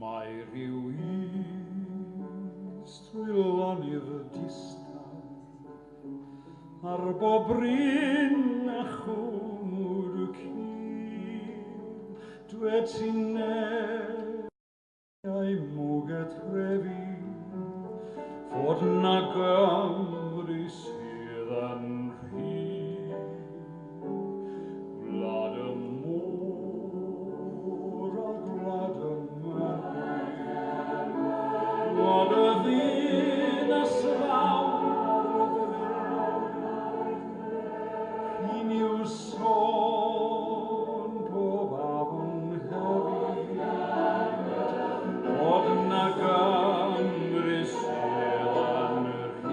Mae rhyw strylonydd distal ar bob bryn a chwmwr cil dwed sy'n ei mwg y trefi fod na Gymru sydd yn rhyw gwlad y môr a gwlad y mynydd gwlad y ddinas fawr hyn yw sôn pob afon hefyd fod na Gymru sydd yn rhydd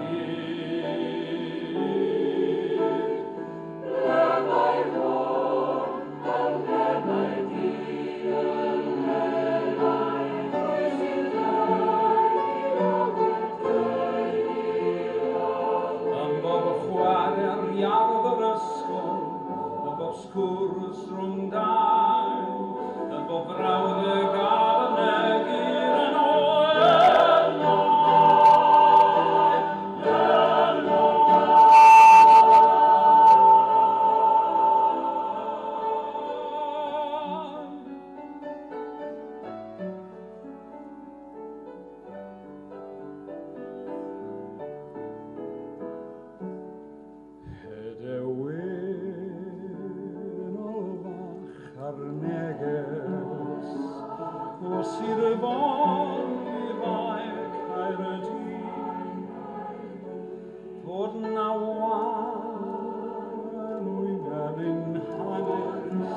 Nemau fod am nemau dian nemau sy'n dweud am bob chwaer iardd yr ysgol am bob sgwrs rhwng dau am bob brawddeg a fynegur yn oer Hedewyn o fach ar neges o Sir Fôn i ddau Caerdydd fod na wan wyna'n ein hanes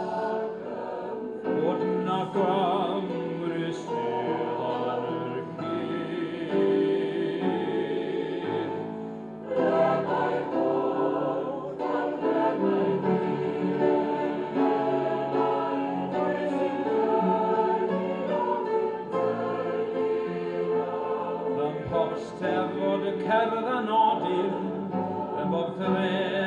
fod na Gymru sydd yn rhydd Nemau fod am nemau Ym pob Steddfod y cerdd a nodyn, ym bob dre